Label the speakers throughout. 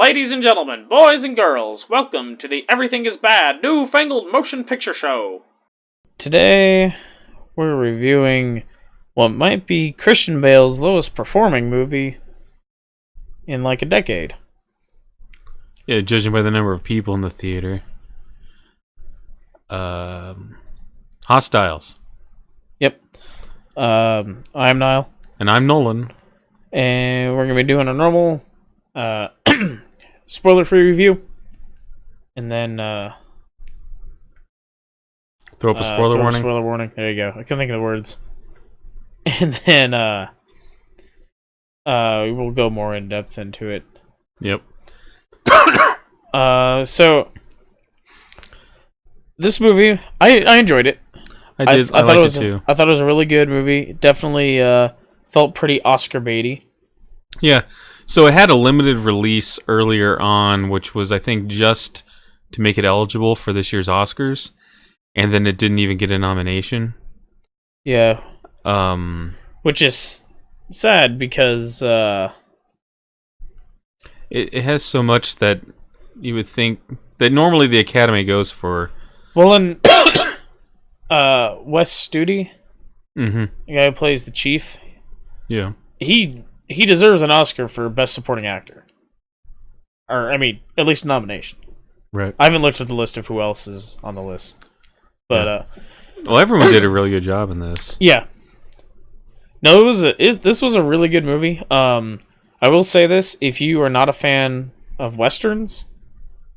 Speaker 1: Ladies and gentlemen, boys and girls, welcome to the Everything is Bad new Fangled motion picture show.
Speaker 2: Today, we're reviewing what might be Christian Bale's lowest performing movie in like a decade.
Speaker 3: Yeah, judging by the number of people in the theater. Hostiles.
Speaker 2: Yep. I'm Niall.
Speaker 3: And I'm Nolan.
Speaker 2: And we're going to be doing a normal spoiler-free review. And then
Speaker 3: Throw up a spoiler warning.
Speaker 2: Spoiler warning. There you go. I couldn't think of the words. And then we will go more in depth into it.
Speaker 3: Yep.
Speaker 2: So this movie, I enjoyed it.
Speaker 3: I did. I liked it too.
Speaker 2: I thought it was a really good movie. It definitely felt pretty Oscar baity.
Speaker 3: Yeah. So it had a limited release earlier on, which was, I think, just to make it eligible for this year's Oscars, and then it didn't even get a nomination.
Speaker 2: Yeah. Which is sad because
Speaker 3: it has so much that you would think that normally the Academy goes for.
Speaker 2: Well, in Wes Studi,
Speaker 3: Mm-hmm.
Speaker 2: the guy who plays the chief,
Speaker 3: Yeah.
Speaker 2: he deserves an Oscar for Best Supporting Actor. Or, I mean, at least a nomination.
Speaker 3: Right.
Speaker 2: I haven't looked at the list of who else is on the list. But,
Speaker 3: Well, everyone did a really good job in this.
Speaker 2: yeah. No, this was a really good movie. I will say this, if you are not a fan of Westerns,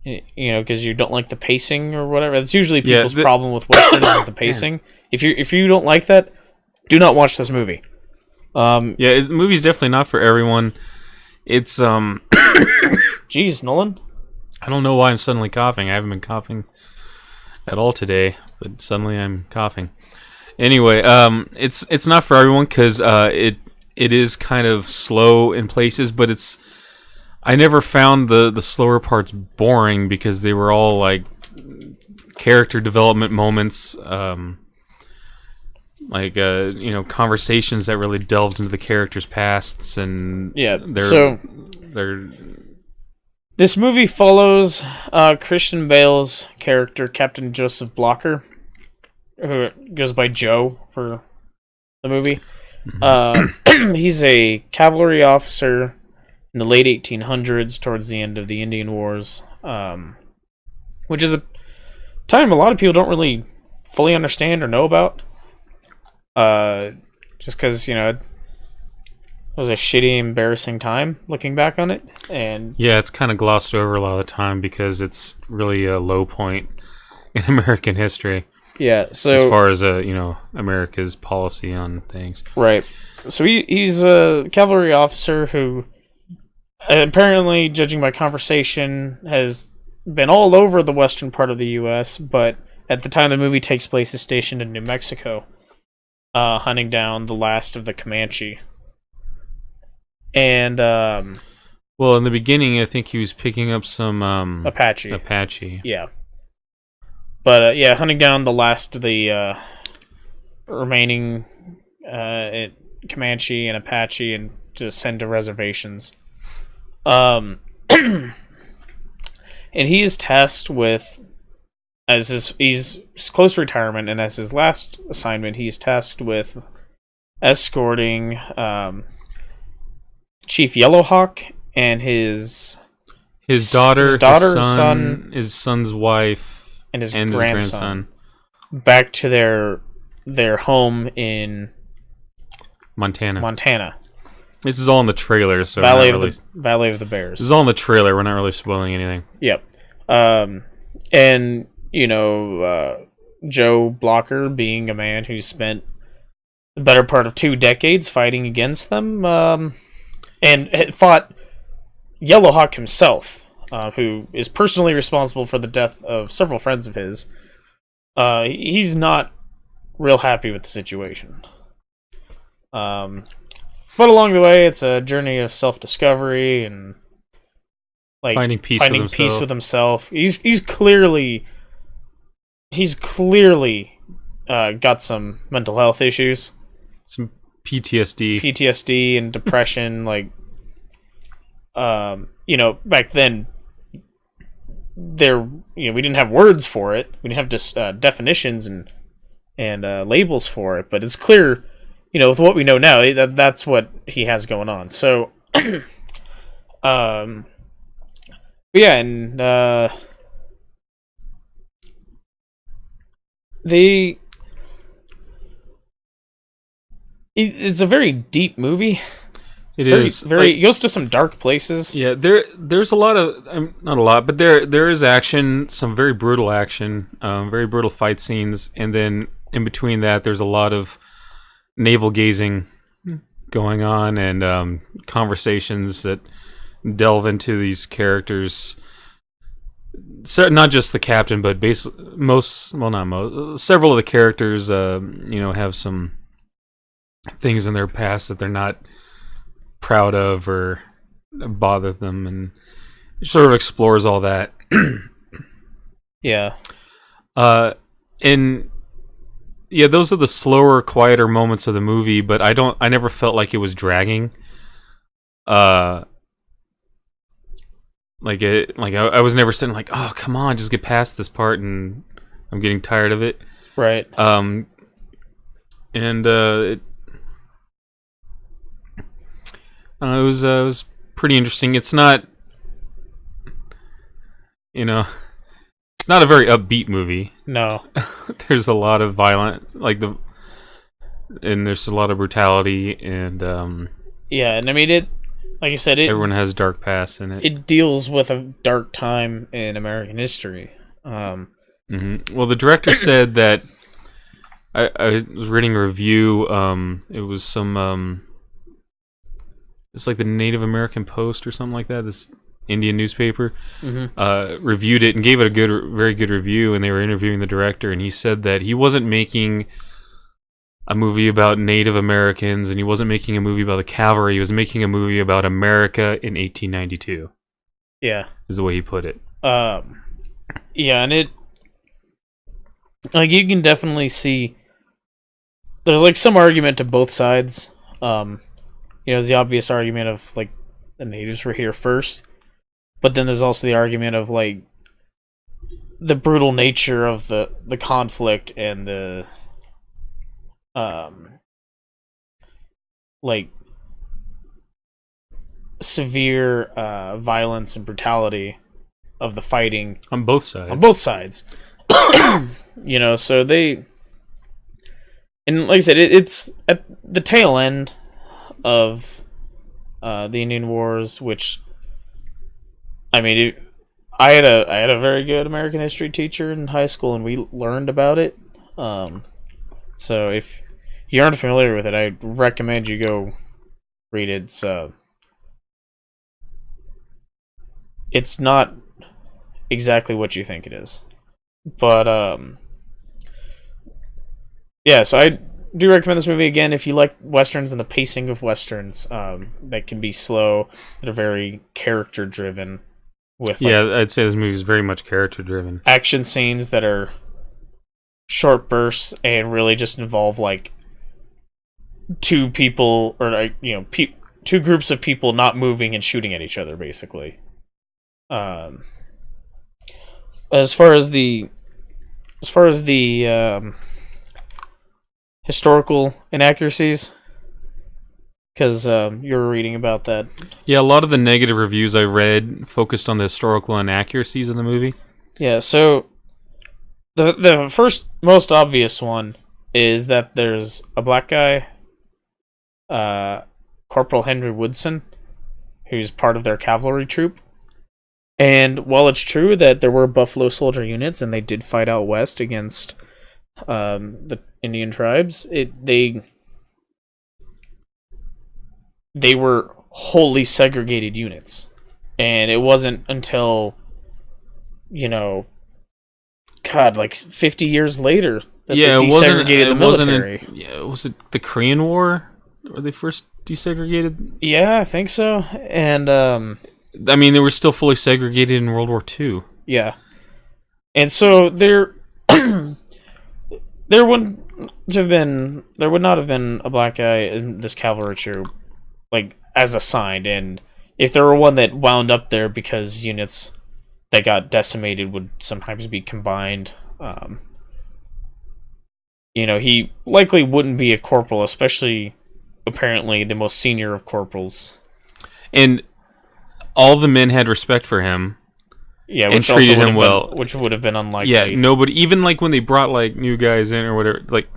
Speaker 2: you know, because you don't like the pacing or whatever, that's usually people's problem with Westerns is the pacing. If you don't like that, do not watch this movie.
Speaker 3: Yeah, the movie's definitely not for everyone. It's
Speaker 2: Jeez, Nolan.
Speaker 3: I don't know why I'm suddenly coughing. I haven't been coughing at all today, but suddenly I'm coughing. Anyway, it's not for everyone because it is kind of slow in places, but I never found the slower parts boring because they were all like character development moments, conversations that really delved into the characters' pasts, and
Speaker 2: yeah.
Speaker 3: they're
Speaker 2: This movie follows Christian Bale's character, Captain Joseph Blocker, who goes by Joe for the movie. He's a cavalry officer in the late 1800s, towards the end of the Indian Wars, which is a time a lot of people don't really fully understand or know about. Just because, you know, it was a shitty, embarrassing time looking back on it. And
Speaker 3: yeah, it's kind of glossed over a lot of the time because it's really a low point in American history.
Speaker 2: Yeah, so
Speaker 3: as far as America's policy on things,
Speaker 2: right? So he's a cavalry officer who, apparently, judging by conversation, has been all over the western part of the U.S., but at the time the movie takes place, is stationed in New Mexico, hunting down the last of the Comanche. And
Speaker 3: well, in the beginning, I think he was picking up some
Speaker 2: Apache. Yeah. But, hunting down the last of the remaining Comanche and Apache and to send to reservations. And he is tasked with, he's close to retirement, and as his last assignment, he's tasked with escorting Chief Yellowhawk and his daughter, his son's wife, and his grandson back to their home in Montana.
Speaker 3: This is all in the trailer, so
Speaker 2: Valley of the Bears.
Speaker 3: This is all in the trailer. We're not really spoiling anything.
Speaker 2: Yep. And Joe Blocker, being a man who spent the better part of 2 decades fighting against them, and had fought Yellowhawk himself, who is personally responsible for the death of several friends of his. He's not real happy with the situation. But along the way, it's a journey of self-discovery and
Speaker 3: finding peace
Speaker 2: with himself. He's clearly got some mental health issues,
Speaker 3: some PTSD
Speaker 2: and depression, like back then we didn't have words for it. We didn't have just definitions and labels for it. But it's clear, with what we know now, that's what he has going on. So, yeah, and it's a very deep movie.
Speaker 3: It is
Speaker 2: very. It goes to some dark places.
Speaker 3: Yeah, there's a lot of not a lot, but there is action, some very brutal action, very brutal fight scenes, and then in between that, there's a lot of navel gazing going on and conversations that delve into these characters. So not just the captain, but several of the characters, have some things in their past that they're not proud of or bother them, and it sort of explores all that.
Speaker 2: Yeah.
Speaker 3: And yeah, those are the slower, quieter moments of the movie, but I never felt like it was dragging. I was never sitting like, oh, come on, just get past this part, and I'm getting tired of it.
Speaker 2: Right.
Speaker 3: It was pretty interesting. It's not, it's not a very upbeat movie.
Speaker 2: No.
Speaker 3: There's a lot of violence, and there's a lot of brutality, and
Speaker 2: yeah, and I mean it. Like I said,
Speaker 3: everyone has dark past in it.
Speaker 2: It deals with a dark time in American history.
Speaker 3: Well, the director said that I was reading a review. It was some it's like the Native American Post or something like that. This Indian newspaper reviewed it and gave it a very good review. And they were interviewing the director, and he said that he wasn't making a movie about Native Americans, and he wasn't making a movie about the cavalry. He was making a movie about America in 1892.
Speaker 2: Yeah,
Speaker 3: is the way he put it.
Speaker 2: Yeah, and it, you can definitely see there's some argument to both sides. There's the obvious argument of the natives were here first, but then there's also the argument of the brutal nature of the conflict and the severe violence and brutality of the fighting
Speaker 3: on both sides.
Speaker 2: So they, and like I said, it's at the tail end of the Indian Wars, which I mean, I had a very good American history teacher in high school, and we learned about it. So if you aren't familiar with it, I recommend you go read it. It's not exactly what you think it is, but yeah. So I do recommend this movie again if you like westerns and the pacing of westerns that can be slow, that are very character driven.
Speaker 3: I'd say this movie is very much character driven.
Speaker 2: Action scenes that are short bursts and really just involve two people or two groups of people not moving and shooting at each other, basically. As far as the historical inaccuracies, because you were reading about that.
Speaker 3: Yeah, a lot of the negative reviews I read focused on the historical inaccuracies in the movie.
Speaker 2: Yeah, so the first most obvious one is that there's a black guy, Corporal Henry Woodson, who's part of their cavalry troop. And while it's true that there were Buffalo Soldier units and they did fight out west against the Indian tribes, they were wholly segregated units. And it wasn't until, 50 years later that they desegregated the military.
Speaker 3: Was it the Korean War where they first desegregated?
Speaker 2: Yeah, I think so. And
Speaker 3: I mean, they were still fully segregated in World War II.
Speaker 2: Yeah. And so there would not have been a black guy in this cavalry troop, as assigned, and if there were one that wound up there because units that got decimated would sometimes be combined. He likely wouldn't be a corporal, especially apparently the most senior of corporals.
Speaker 3: And all the men had respect for him.
Speaker 2: Yeah,
Speaker 3: and treated him well,
Speaker 2: which would have been unlikely.
Speaker 3: Yeah, nobody, even like when they brought like new guys in or whatever, like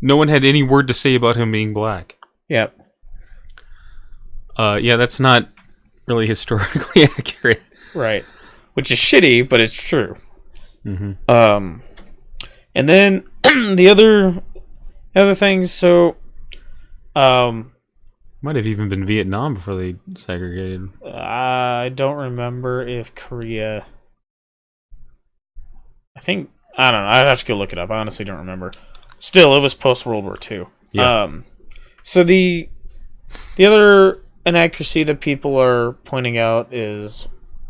Speaker 3: no one had any word to say about him being black.
Speaker 2: Yeah.
Speaker 3: Yeah, that's not really historically accurate.
Speaker 2: Right. Which is shitty, but it's true.
Speaker 3: Mm-hmm.
Speaker 2: And then the other things. So,
Speaker 3: might have even been Vietnam before they segregated.
Speaker 2: I don't remember if Korea. I don't know. I'd have to go look it up. I honestly don't remember. Still, it was post World War II.
Speaker 3: Yeah.
Speaker 2: So the other inaccuracy that people are pointing out is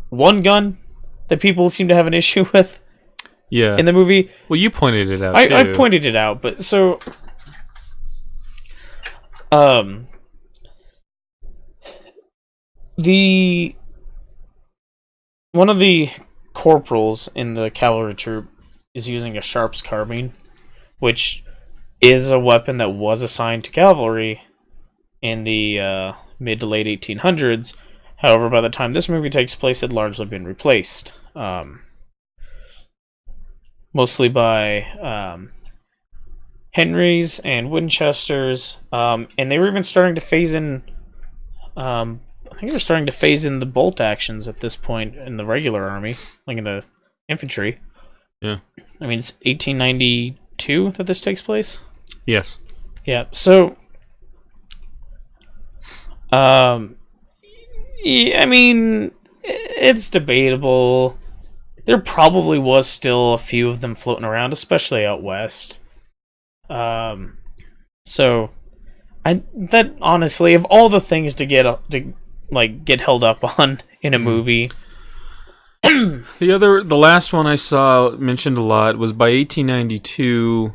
Speaker 2: one gun that people seem to have an issue with.
Speaker 3: Yeah.
Speaker 2: In the movie.
Speaker 3: Well, you pointed it out.
Speaker 2: I pointed it out, but so one of the corporals in the cavalry troop is using a Sharps carbine, which is a weapon that was assigned to cavalry in the mid to late 1800s. However, by the time this movie takes place, it had largely been replaced. Mostly by Henrys and Winchesters, and they were even starting to phase in. I think they were starting to phase in the bolt actions at this point in the regular army, like in the infantry.
Speaker 3: Yeah.
Speaker 2: I mean, it's 1892 that this takes place.
Speaker 3: Yes.
Speaker 2: Yeah. So, yeah, I mean, it's debatable. There probably was still a few of them floating around, especially out west. So, that honestly, of all the things to get held up on in a movie.
Speaker 3: The last one I saw mentioned a lot was by 1892.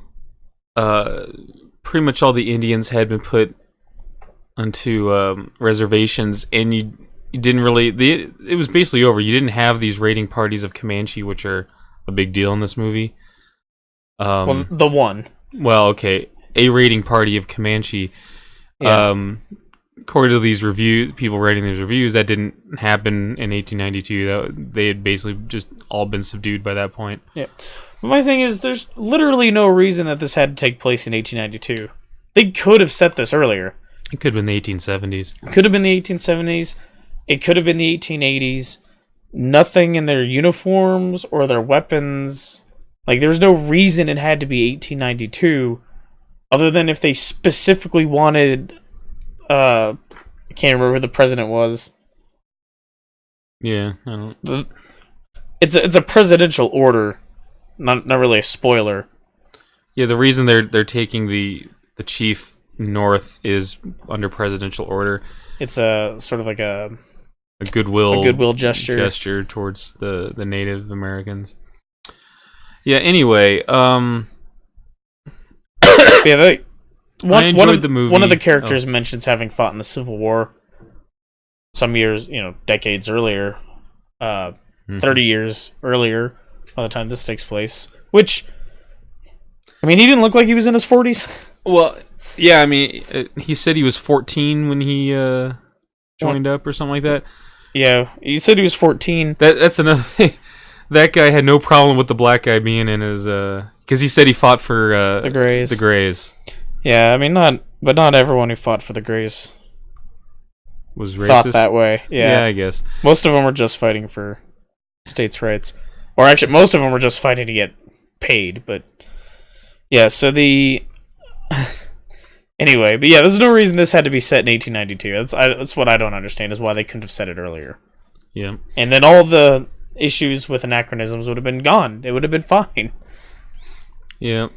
Speaker 3: Pretty much all the Indians had been put onto reservations, and you didn't really. It was basically over. You didn't have these raiding parties of Comanche, which are a big deal in this movie.
Speaker 2: Well, the one.
Speaker 3: Well, okay, a raiding party of Comanche. Yeah. According to these people writing these reviews, that didn't happen in 1892. They had basically just all been subdued by that point.
Speaker 2: Yeah. But my thing is, there's literally no reason that this had to take place in 1892. They could have set this earlier.
Speaker 3: It could have been the 1870s.
Speaker 2: Could have been the 1870s. It could have been the 1880s. Nothing in their uniforms or their weapons. Like, there's no reason it had to be 1892, other than if they specifically wanted. I can't remember who the president was.
Speaker 3: Yeah, I don't.
Speaker 2: It's a presidential order, not really a spoiler.
Speaker 3: Yeah, the reason they're taking the chief north is under presidential order.
Speaker 2: It's a sort of like a
Speaker 3: goodwill
Speaker 2: gesture
Speaker 3: towards the Native Americans. Yeah. Anyway,
Speaker 2: yeah.
Speaker 3: I enjoyed the movie.
Speaker 2: One of the characters mentions having fought in the Civil War some years, decades earlier, 30 years earlier by the time this takes place. Which, I mean, he didn't look like he was in his 40s.
Speaker 3: Well, yeah, I mean, he said he was 14 when he joined up or something like that.
Speaker 2: Yeah, he said he was 14.
Speaker 3: That's another thing. That guy had no problem with the black guy being in his... Because he said he fought for...
Speaker 2: the Greys.
Speaker 3: The Greys.
Speaker 2: Yeah, I mean, not everyone who fought for the Greys
Speaker 3: was racist.
Speaker 2: Thought that way. Yeah,
Speaker 3: I guess
Speaker 2: most of them were just fighting for states' rights, or actually, most of them were just fighting to get paid. But yeah, so anyway, but yeah, there's no reason this had to be set in 1892. That's what I don't understand, is why they couldn't have said it earlier.
Speaker 3: Yeah,
Speaker 2: and then all the issues with anachronisms would have been gone. It would have been fine.
Speaker 3: Yeah.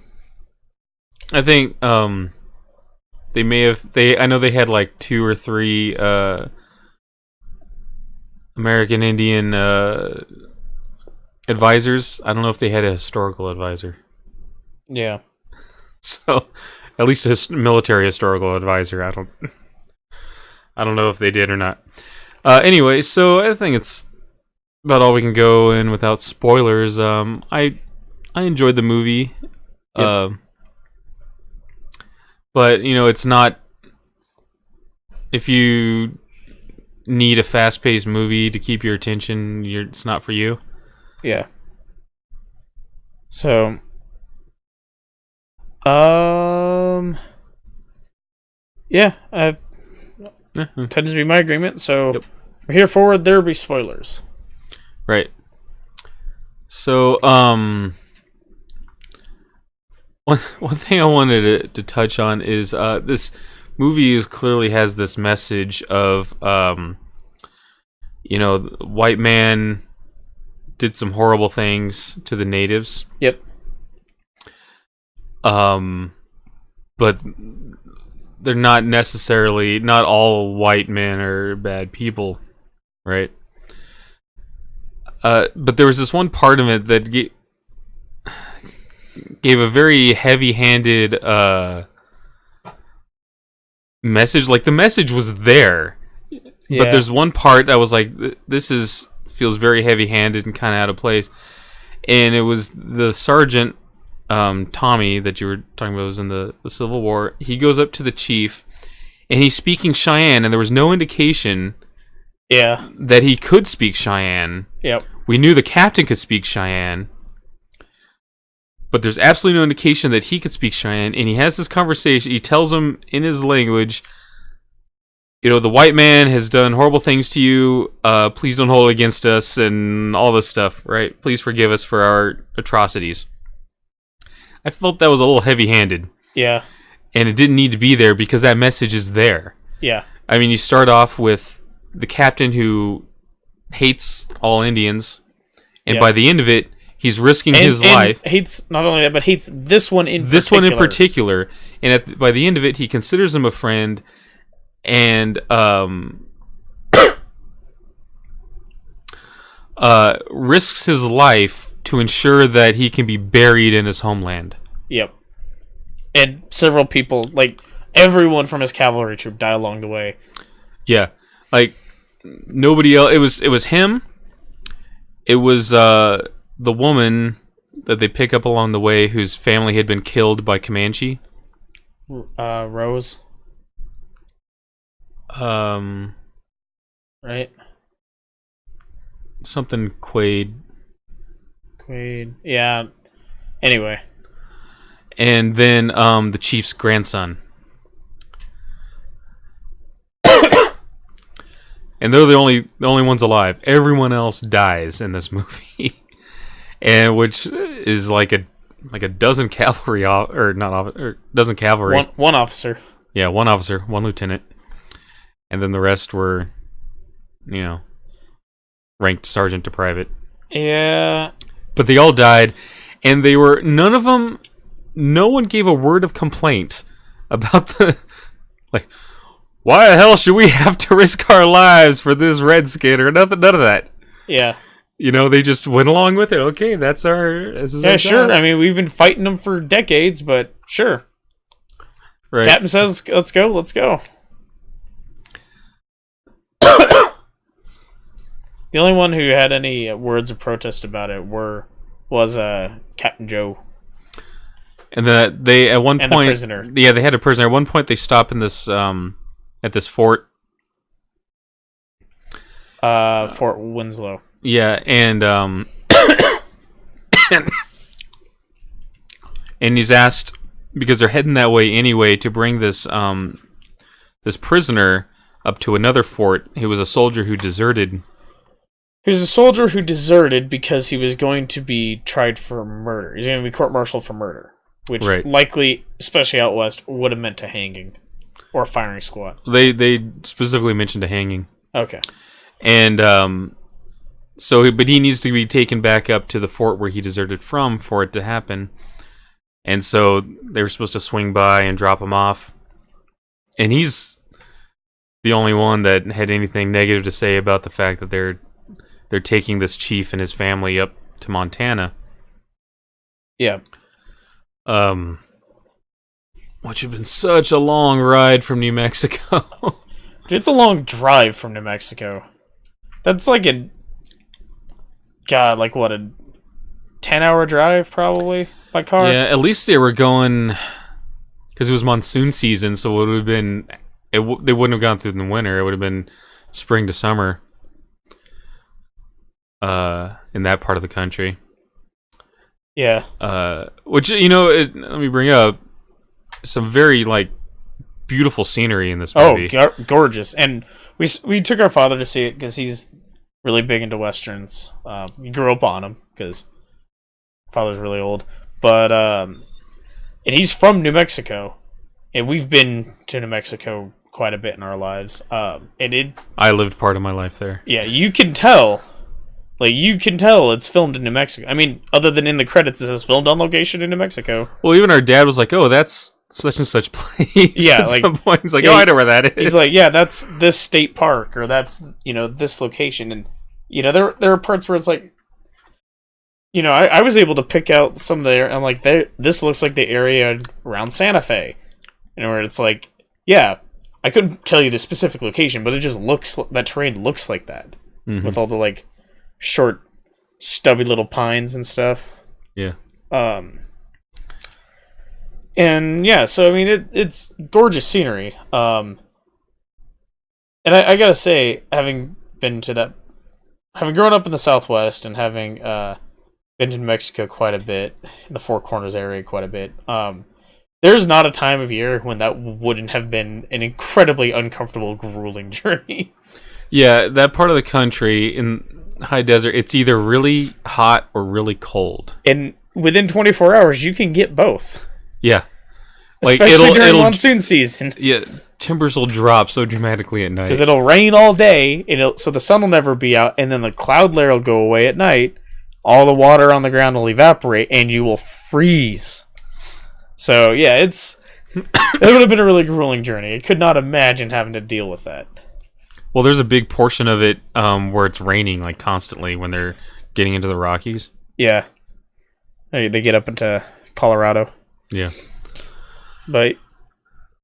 Speaker 3: I think they may have I know they had like 2 or 3 American Indian advisors. I don't know if they had a historical advisor.
Speaker 2: Yeah.
Speaker 3: So, at least a military historical advisor. I don't know if they did or not. Anyway, so I think it's about all we can go in without spoilers. I enjoyed the movie.
Speaker 2: Yep.
Speaker 3: But, it's not... If you need a fast-paced movie to keep your attention, it's not for you.
Speaker 2: Yeah. So... Yeah, tends to be my agreement, so
Speaker 3: Yep.
Speaker 2: from here forward, there will be spoilers.
Speaker 3: Right. So, one thing I wanted to touch on is this movie clearly has this message of the white man did some horrible things to the natives.
Speaker 2: Yep.
Speaker 3: But they're not all white men are bad people, right? But there was this one part of it that gave a very heavy-handed message. Like, the message was there, but there's one part that was like, feels very heavy-handed and kind of out of place. And it was the sergeant, Tommy, that you were talking about, was in the Civil War. He goes up to the chief, and he's speaking Cheyenne, and there was no indication that he could speak Cheyenne.
Speaker 2: Yep.
Speaker 3: We knew the captain could speak Cheyenne, but there's absolutely no indication that he could speak Cheyenne. And he has this conversation. He tells him in his language, the white man has done horrible things to you. Please don't hold it against us, and all this stuff, right? Please forgive us for our atrocities. I felt that was a little heavy-handed.
Speaker 2: Yeah.
Speaker 3: And it didn't need to be there because that message is there.
Speaker 2: Yeah.
Speaker 3: I mean, you start off with the captain who hates all Indians, and by the end of it, he's risking his life.
Speaker 2: Hates not only that, but hates this one in
Speaker 3: particular. And by the end of it, he considers him a friend, and risks his life to ensure that he can be buried in his homeland.
Speaker 2: Yep. And several people, like everyone from his cavalry troop, die along the way.
Speaker 3: Yeah, like nobody else. It was him. It was the woman that they pick up along the way, whose family had been killed by Comanche.
Speaker 2: Rose. Right.
Speaker 3: Something Quaid.
Speaker 2: Yeah. Anyway.
Speaker 3: And then the chief's grandson. And they're the only ones alive. Everyone else dies in this movie. And which is like a dozen cavalry dozen cavalry.
Speaker 2: One officer.
Speaker 3: Yeah, one officer, one lieutenant. And then the rest were ranked sergeant to private.
Speaker 2: Yeah.
Speaker 3: But they all died, and no one gave a word of complaint about why the hell should we have to risk our lives for this redskin or nothing, none of that.
Speaker 2: Yeah.
Speaker 3: They just went along with it. Okay, this is our
Speaker 2: sure.
Speaker 3: job.
Speaker 2: I mean, we've been fighting them for decades, but sure.
Speaker 3: Right.
Speaker 2: Captain says, let's go. The only one who had any words of protest about it was Captain Joe.
Speaker 3: And that they at one point,
Speaker 2: the prisoner.
Speaker 3: Yeah, they had a prisoner. At one point, they stop in this at this fort.
Speaker 2: Fort Winslow.
Speaker 3: Yeah, and and he's asked, because they're heading that way anyway, to bring this this prisoner up to another fort. He was a soldier who deserted.
Speaker 2: He was a soldier who deserted because he was going to be tried for murder. He's going to be court-martialed for murder, which likely, especially out west, would have meant a hanging or a firing squad.
Speaker 3: They specifically mentioned a hanging.
Speaker 2: Okay.
Speaker 3: And but he needs to be taken back up to the fort where he deserted from for it to happen. And so they were supposed to swing by and drop him off. And he's the only one that had anything negative to say about the fact that they're taking this chief and his family up to Montana.
Speaker 2: Yeah.
Speaker 3: Which had been such a long ride from New Mexico.
Speaker 2: It's a long drive from New Mexico. That's like a... God, like what, a 10-hour drive, probably, by car?
Speaker 3: Yeah, at least they were going... Because it was monsoon season, so it would have been... they wouldn't have gone through the winter. It would have been spring to summer. In that part of the country.
Speaker 2: Yeah.
Speaker 3: Which, let me bring up some very, like, beautiful scenery in this movie.
Speaker 2: Oh, gorgeous. And we took our father to see it because he's really big into Westerns. We grew up on them because father's really old. But, and he's from New Mexico. And we've been to New Mexico quite a bit in our lives. And it's...
Speaker 3: I lived part of my life there.
Speaker 2: Yeah, you can tell. Like, you can tell it's filmed in New Mexico. I mean, other than in the credits, it says filmed on location in New Mexico.
Speaker 3: Well, even our dad was like, "Oh, that's such and such place."
Speaker 2: Yeah,
Speaker 3: at
Speaker 2: like
Speaker 3: some point, he's like,
Speaker 2: yeah,
Speaker 3: "Oh, I know where that is."
Speaker 2: He's like, "Yeah, that's this state park, or that's this location." And there are parts where it's like, I was able to pick out some of the. I'm like, this looks like the area around Santa Fe, where it's like, yeah, I couldn't tell you the specific location, but it just looks that terrain looks like that with all the like short, stubby little pines and stuff.
Speaker 3: Yeah.
Speaker 2: And yeah, so I mean, it's gorgeous scenery. And I gotta say, having grown up in the Southwest and having been to New Mexico quite a bit, in the Four Corners area quite a bit, there's not a time of year when that wouldn't have been an incredibly uncomfortable, grueling journey.
Speaker 3: Yeah, that part of the country in high desert, it's either really hot or really cold.
Speaker 2: And within 24 hours, you can get both.
Speaker 3: Yeah.
Speaker 2: Like, especially during monsoon season.
Speaker 3: Yeah, tempers will drop so dramatically at night.
Speaker 2: Because it'll rain all day, so the sun will never be out, and then the cloud layer will go away at night, all the water on the ground will evaporate, and you will freeze. So, yeah, it would have been a really grueling journey. I could not imagine having to deal with that.
Speaker 3: Well, there's a big portion of it where it's raining like constantly when they're getting into the Rockies.
Speaker 2: Yeah. They get up into Colorado.
Speaker 3: Yeah.
Speaker 2: But,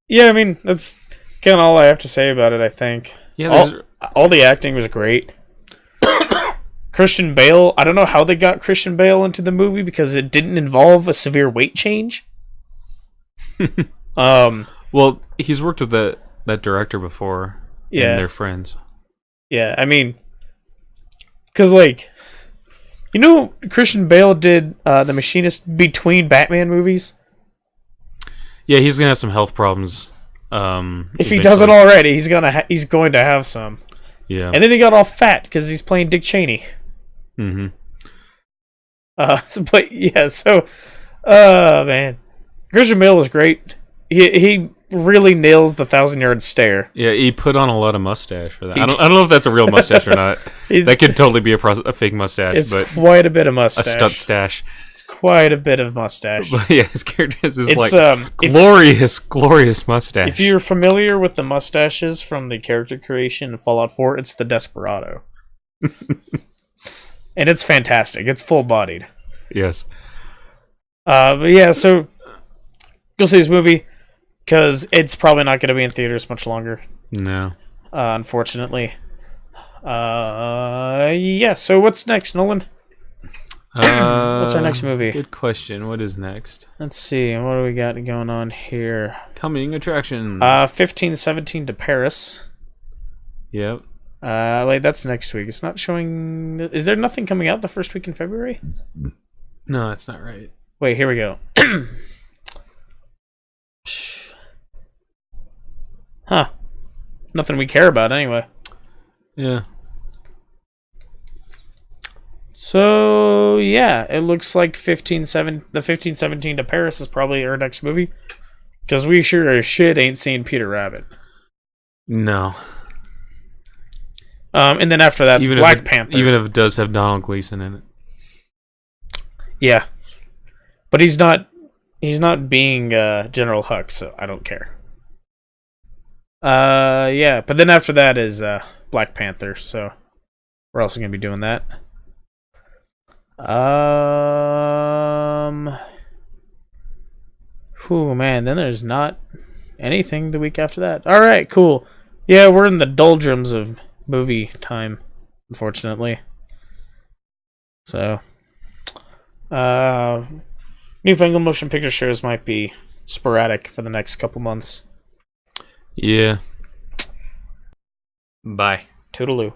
Speaker 2: yeah, I mean, that's kind of all I have to say about it, I think.
Speaker 3: Yeah,
Speaker 2: all the acting was great. Christian Bale, I don't know how they got Christian Bale into the movie because it didn't involve a severe weight change.
Speaker 3: Well, he's worked with that director before.
Speaker 2: Yeah.
Speaker 3: And they're friends.
Speaker 2: Yeah, I mean, because, like, Christian Bale did The Machinist between Batman movies?
Speaker 3: Yeah, he's going to have some health problems.
Speaker 2: If he doesn't already, he's going to have some.
Speaker 3: Yeah.
Speaker 2: And then he got all fat because he's playing Dick Cheney.
Speaker 3: Mm-hmm.
Speaker 2: But, yeah, so, man. Christian Bale was great. He really nails the 1,000-yard stare.
Speaker 3: Yeah, he put on a lot of mustache for that. I don't know if that's a real mustache or not. That could totally be a fake mustache.
Speaker 2: It's
Speaker 3: but
Speaker 2: quite a bit of mustache.
Speaker 3: A stunt stash.
Speaker 2: It's quite a bit of mustache.
Speaker 3: But yeah, his character has this glorious mustache.
Speaker 2: If you're familiar with the mustaches from the character creation in Fallout 4, it's the Desperado. And it's fantastic. It's full-bodied.
Speaker 3: Yes.
Speaker 2: But yeah, so go see this movie. Because it's probably not going to be in theaters much longer.
Speaker 3: No.
Speaker 2: Unfortunately. Yeah, so what's next, Nolan? What's our next movie?
Speaker 3: Good question. What is next?
Speaker 2: Let's see. What do we got going on here?
Speaker 3: Coming attractions.
Speaker 2: 1517 to Paris.
Speaker 3: Yep.
Speaker 2: Wait, that's next week. It's not showing... Is there nothing coming out the first week in February?
Speaker 3: No, that's not right.
Speaker 2: Wait, here we go. Huh. Nothing we care about anyway.
Speaker 3: Yeah.
Speaker 2: So, yeah, it looks like the 1517 to Paris is probably our next movie. Because we sure as shit ain't seen Peter Rabbit.
Speaker 3: No.
Speaker 2: And then after that, Black Panther.
Speaker 3: Even if it does have Donald Gleason in it.
Speaker 2: Yeah. But he's not being General Hux, so I don't care. Yeah, but then after that is Black Panther, so we're also gonna be doing that. Whew, man, then there's not anything the week after that. Alright, cool. Yeah, we're in the doldrums of movie time. unfortunately. So, newfangled motion picture shows might be sporadic for the next couple months.
Speaker 3: Yeah. Bye.
Speaker 2: Toodaloo.